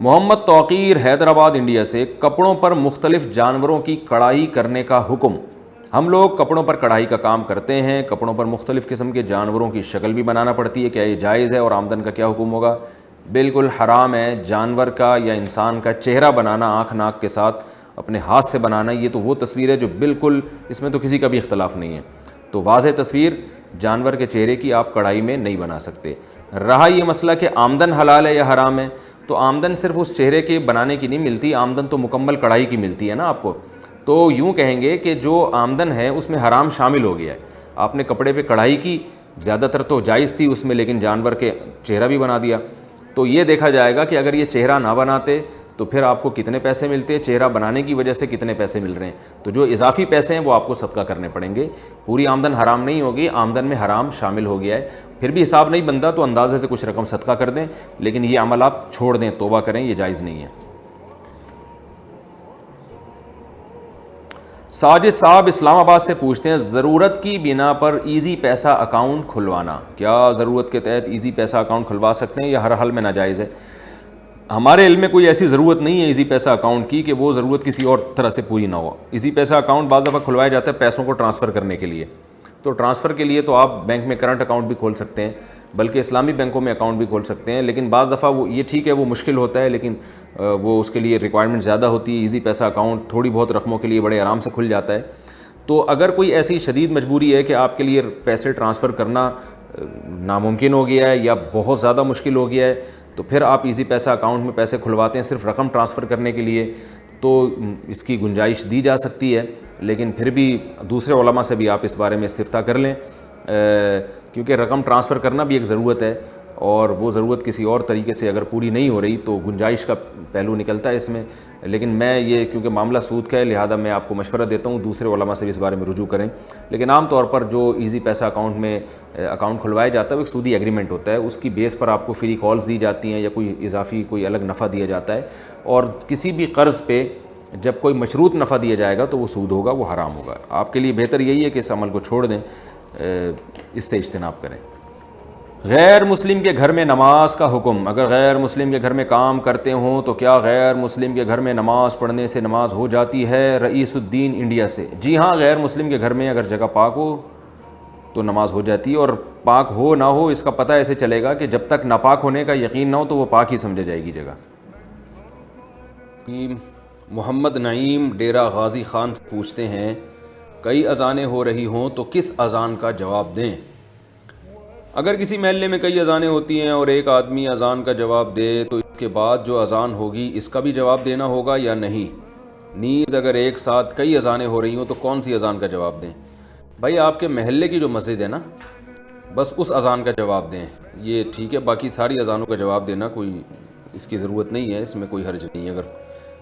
محمد توقیر Hyderabad India سے، کپڑوں پر مختلف جانوروں کی کڑھائی کرنے کا حکم۔ ہم لوگ کپڑوں پر کڑھائی کا کام کرتے ہیں، کپڑوں پر مختلف قسم کے جانوروں کی شکل بھی بنانا پڑتی ہے، کیا یہ جائز ہے اور آمدن کا کیا حکم ہوگا؟ بالکل حرام ہے جانور کا یا انسان کا چہرہ بنانا آنکھ ناک کے ساتھ اپنے ہاتھ سے بنانا، یہ تو وہ تصویر ہے جو بالکل اس میں تو کسی کا بھی اختلاف نہیں ہے، تو واضح تصویر جانور کے چہرے کی آپ کڑھائی میں نہیں بنا سکتے۔ رہا یہ مسئلہ کہ آمدن حلال ہے یا حرام ہے، تو آمدن صرف اس چہرے کے بنانے کی نہیں ملتی، آمدن تو مکمل کڑھائی کی ملتی ہے نا آپ کو، تو یوں کہیں گے کہ جو آمدن ہے اس میں حرام شامل ہو گیا ہے۔ آپ نے کپڑے پہ کڑھائی کی، زیادہ تر تو جائز تھی اس میں، لیکن جانور کے چہرہ بھی بنا دیا، تو یہ دیکھا جائے گا کہ اگر یہ چہرہ نہ بناتے تو پھر آپ کو کتنے پیسے ملتے، چہرہ بنانے کی وجہ سے کتنے پیسے مل رہے ہیں، تو جو اضافی پیسے ہیں وہ آپ کو صدقہ کرنے پڑیں گے۔ پوری آمدن حرام نہیں ہوگی، آمدن میں حرام شامل ہو گیا ہے، پھر بھی حساب نہیں بنتا تو اندازے سے کچھ رقم صدقہ کر دیں، لیکن یہ عمل آپ چھوڑ دیں، توبہ کریں، یہ جائز نہیں ہے۔ ساجد صاحب اسلام آباد سے پوچھتے ہیں، ضرورت کی بنا پر ایزی پیسہ اکاؤنٹ کھلوانا، کیا ضرورت کے تحت ایزی پیسہ اکاؤنٹ کھلوا سکتے ہیں یا ہر حال میں ناجائز ہے؟ ہمارے علم میں کوئی ایسی ضرورت نہیں ہے ایزی پیسہ اکاؤنٹ کی کہ وہ ضرورت کسی اور طرح سے پوری نہ ہو۔ ایزی پیسہ اکاؤنٹ بعض دفعہ کھلوایا جاتا ہے پیسوں کو ٹرانسفر کرنے کے لیے، تو ٹرانسفر کے لیے تو آپ بینک میں کرنٹ اکاؤنٹ بھی کھول سکتے ہیں، بلکہ اسلامی بینکوں میں اکاؤنٹ بھی کھول سکتے ہیں، لیکن بعض دفعہ وہ یہ ٹھیک ہے وہ مشکل ہوتا ہے، لیکن وہ اس کے لیے ریکوائرمنٹ زیادہ ہوتی ہے۔ ایزی پیسہ اکاؤنٹ تھوڑی بہت رقموں کے لیے بڑے آرام سے کھل جاتا ہے، تو اگر کوئی ایسی شدید مجبوری ہے کہ آپ کے لیے پیسے ٹرانسفر کرنا ناممکن ہو گیا ہے یا بہت زیادہ مشکل ہو گیا ہے، تو پھر آپ ایزی پیسہ اکاؤنٹ میں پیسے کھلواتے ہیں صرف رقم ٹرانسفر کرنے کے لیے، تو اس کی گنجائش دی جا سکتی ہے، لیکن پھر بھی دوسرے علماء سے بھی آپ اس بارے میں استفتاء کر لیں، کیونکہ رقم ٹرانسفر کرنا بھی ایک ضرورت ہے، اور وہ ضرورت کسی اور طریقے سے اگر پوری نہیں ہو رہی تو گنجائش کا پہلو نکلتا ہے اس میں۔ لیکن میں یہ کیونکہ معاملہ سود کا ہے لہذا میں آپ کو مشورہ دیتا ہوں دوسرے علماء سے بھی اس بارے میں رجوع کریں، لیکن عام طور پر جو ایزی پیسہ اکاؤنٹ میں اکاؤنٹ کھلوایا جاتا ہے وہ ایک سودی ایگریمنٹ ہوتا ہے، اس کی بیس پر آپ کو فری کالز دی جاتی ہیں یا کوئی اضافی کوئی الگ نفع دیا جاتا ہے، اور کسی بھی قرض پہ جب کوئی مشروط نفع دیا جائے گا تو وہ سود ہوگا، وہ حرام ہوگا۔ آپ کے لیے بہتر یہی ہے کہ اس عمل کو چھوڑ دیں، اس سے اجتناب کریں۔ غیر مسلم کے گھر میں نماز کا حکم، اگر غیر مسلم کے گھر میں کام کرتے ہوں تو کیا غیر مسلم کے گھر میں نماز پڑھنے سے نماز ہو جاتی ہے؟ رئیس الدین انڈیا سے، جی ہاں، غیر مسلم کے گھر میں اگر جگہ پاک ہو تو نماز ہو جاتی ہے، اور پاک ہو نہ ہو اس کا پتہ ایسے چلے گا کہ جب تک ناپاک ہونے کا یقین نہ ہو تو وہ پاک ہی سمجھے جائے گی جگہ۔ محمد نعیم ڈیرہ غازی خان سے پوچھتے ہیں، کئی اذانیں ہو رہی ہوں تو کس اذان کا جواب دیں؟ اگر کسی محلے میں کئی اذانیں ہوتی ہیں اور ایک آدمی اذان کا جواب دے تو اس کے بعد جو اذان ہوگی اس کا بھی جواب دینا ہوگا یا نہیں؟ نیز اگر ایک ساتھ کئی اذانیں ہو رہی ہوں تو کون سی اذان کا جواب دیں؟ بھائی آپ کے محلے کی جو مسجد ہے نا، بس اس اذان کا جواب دیں، یہ ٹھیک ہے، باقی ساری اذانوں کا جواب دینا کوئی اس کی ضرورت نہیں ہے، اس میں کوئی حرج نہیں ہے۔ اگر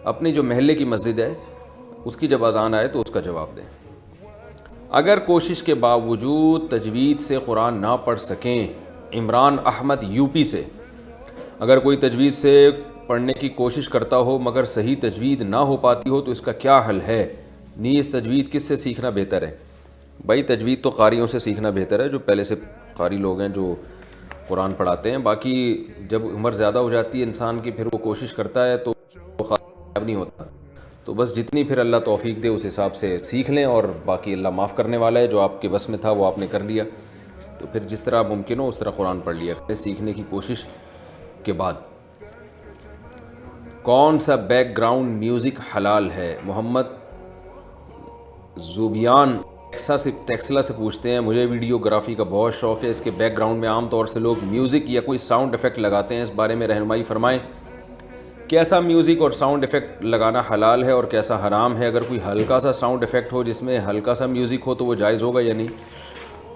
اپنی جو محلے کی مسجد ہے اس کی جب اذان آئے تو اس کا جواب دیں۔ اگر کوشش کے باوجود تجوید سے قرآن نہ پڑھ سکیں، عمران احمد یو پی سے، اگر کوئی تجوید سے پڑھنے کی کوشش کرتا ہو مگر صحیح تجوید نہ ہو پاتی ہو تو اس کا کیا حل ہے؟ نیز تجوید کس سے سیکھنا بہتر ہے؟ بھائی تجوید تو قاریوں سے سیکھنا بہتر ہے، جو پہلے سے قاری لوگ ہیں جو قرآن پڑھاتے ہیں، باقی جب عمر زیادہ ہو جاتی ہے انسان کی پھر وہ کوشش کرتا ہے تو کامیاب نہیں ہوتا، تو بس جتنی پھر اللہ توفیق دے اس حساب سے سیکھ لیں، اور باقی اللہ معاف کرنے والا ہے، جو آپ کے بس میں تھا وہ آپ نے کر لیا تو پھر جس طرح ممکن ہو اس طرح قرآن پڑھ لیا کریں سیکھنے کی کوشش کے بعد۔ کون سا بیک گراؤنڈ میوزک حلال ہے؟ محمد زوبیان ٹیکسلا سے پوچھتے ہیں، مجھے ویڈیوگرافی کا بہت شوق ہے، اس کے بیک گراؤنڈ میں عام طور سے لوگ میوزک یا کوئی ساؤنڈ ایفیکٹ لگاتے ہیں، اس بارے میں رہنمائی فرمائیں، کیسا میوزک اور ساؤنڈ ایفیکٹ لگانا حلال ہے اور کیسا حرام ہے؟ اگر کوئی ہلکا سا ساؤنڈ ایفیکٹ ہو جس میں ہلکا سا میوزک ہو تو وہ جائز ہوگا یا نہیں؟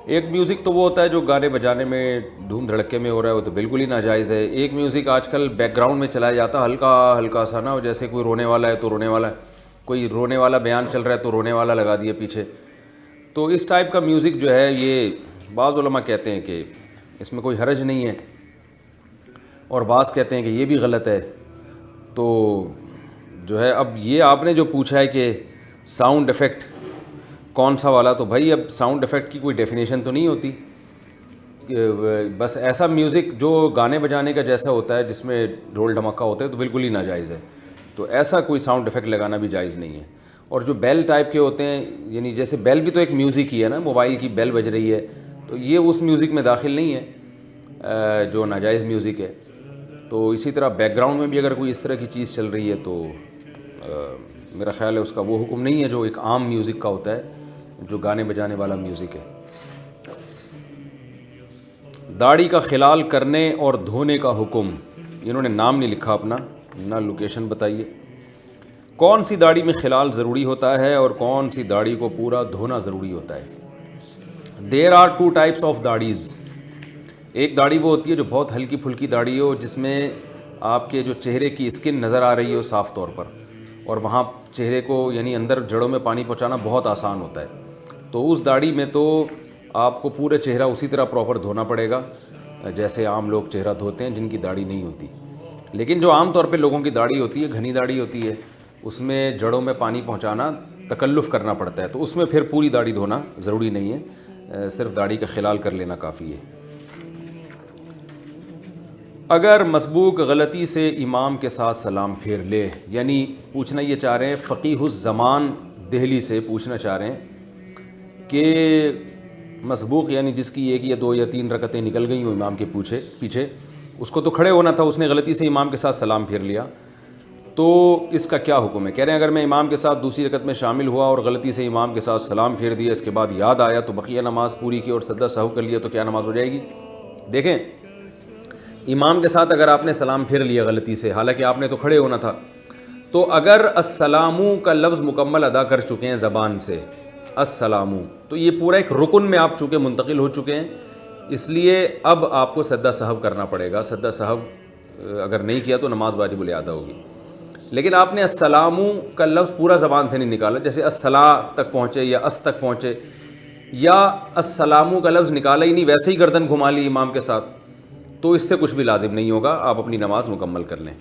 ایک میوزک تو وہ ہوتا ہے جو گانے بجانے میں دھوم دھڑکے میں ہو رہا ہے، وہ تو بالکل ہی ناجائز ہے۔ ایک میوزک آج کل بیک گراؤنڈ میں چلایا جاتا ہے ہلکا ہلکا سا نا، جیسے کوئی رونے والا ہے تو رونے والا ہے، کوئی رونے والا بیان چل رہا ہے تو رونے والا لگا دیا پیچھے، تو اس ٹائپ کا میوزک جو ہے یہ بعض علماء کہتے ہیں کہ اس میں کوئی حرج نہیں ہے، اور بعض کہتے ہیں کہ یہ بھی غلط ہے۔ تو جو ہے اب یہ آپ نے جو پوچھا ہے کہ ساؤنڈ ایفیکٹ کون سا والا، تو بھائی اب ساؤنڈ ایفیکٹ کی کوئی ڈیفینیشن تو نہیں ہوتی، بس ایسا میوزک جو گانے بجانے کا جیسا ہوتا ہے جس میں ڈھول ڈھمکا ہوتا ہے تو بالکل ہی ناجائز ہے. تو ایسا کوئی ساؤنڈ افیکٹ لگانا بھی جائز نہیں ہے. اور جو بیل ٹائپ کے ہوتے ہیں, یعنی جیسے بیل بھی تو ایک میوزک ہی ہے نا, موبائل کی بیل بج رہی ہے, تو یہ اس میوزک میں داخل نہیں ہے جو ناجائز میوزک ہے. تو اسی طرح بیک گراؤنڈ میں بھی اگر کوئی اس طرح کی چیز چل رہی ہے تو میرا خیال ہے اس کا وہ حکم نہیں ہے جو ایک عام میوزک کا ہوتا ہے, جو گانے بجانے والا میوزک ہے. داڑھی کا خلال کرنے اور دھونے کا حکم, انہوں نے نام نہیں لکھا اپنا, نہ لوکیشن بتائیے. کون سی داڑھی میں خلال ضروری ہوتا ہے اور کون سی داڑھی کو پورا دھونا ضروری ہوتا ہے؟ There are two types of داڑھیز. ایک داڑھی وہ ہوتی ہے جو بہت ہلکی پھلکی داڑھی ہو, جس میں آپ کے جو چہرے کی اسکن نظر آ رہی ہو صاف طور پر, اور وہاں چہرے کو یعنی اندر جڑوں میں پانی پہنچانا بہت آسان ہوتا ہے. تو اس داڑھی میں تو آپ کو پورے چہرہ اسی طرح پراپر دھونا پڑے گا جیسے عام لوگ چہرہ دھوتے ہیں جن کی داڑھی نہیں ہوتی. لیکن جو عام طور پہ لوگوں کی داڑھی ہوتی ہے, گھنی داڑھی ہوتی ہے, اس میں جڑوں میں پانی پہنچانا تکلف کرنا پڑتا ہے, تو اس میں پھر پوری داڑھی دھونا ضروری نہیں ہے, صرف داڑھی کا خلال کر لینا کافی ہے. اگر مسبوق غلطی سے امام کے ساتھ سلام پھیر لے, یعنی پوچھنا یہ چاہ رہے ہیں, فقیہ الزمان دہلی سے پوچھنا چاہ رہے ہیں کہ مسبوق یعنی جس کی 1 یا 2 یا 3 رکعتیں نکل گئی ہوں امام کے پیچھے, اس کو تو کھڑے ہونا تھا, اس نے غلطی سے امام کے ساتھ سلام پھیر لیا, تو اس کا کیا حکم ہے؟ کہہ رہے ہیں اگر میں امام کے ساتھ دوسری رکعت میں شامل ہوا اور غلطی سے امام کے ساتھ سلام پھیر دیا, اس کے بعد یاد آیا تو بقیہ نماز پوری کی اور سجدہ سہو کر لیا, تو کیا نماز ہو جائے گی؟ دیکھیں, امام کے ساتھ اگر آپ نے سلام پھیر لیا غلطی سے, حالانکہ آپ نے تو کھڑے ہونا تھا, تو اگر السلامو کا لفظ مکمل ادا کر چکے ہیں زبان سے, السلامو, تو یہ پورا ایک رکن میں آپ چونکہ منتقل ہو چکے ہیں, اس لیے اب آپ کو سجدہ سہو کرنا پڑے گا. سجدہ سہو اگر نہیں کیا تو نماز واجب الادا ہوگی. لیکن آپ نے السلامو کا لفظ پورا زبان سے نہیں نکالا, جیسے الصلاۃ تک پہنچے یا اس تک پہنچے, یا السلامو کا لفظ نکالا ہی نہیں, ویسے ہی گردن گھما لی امام کے ساتھ, تو اس سے کچھ بھی لازم نہیں ہوگا, آپ اپنی نماز مکمل کر لیں.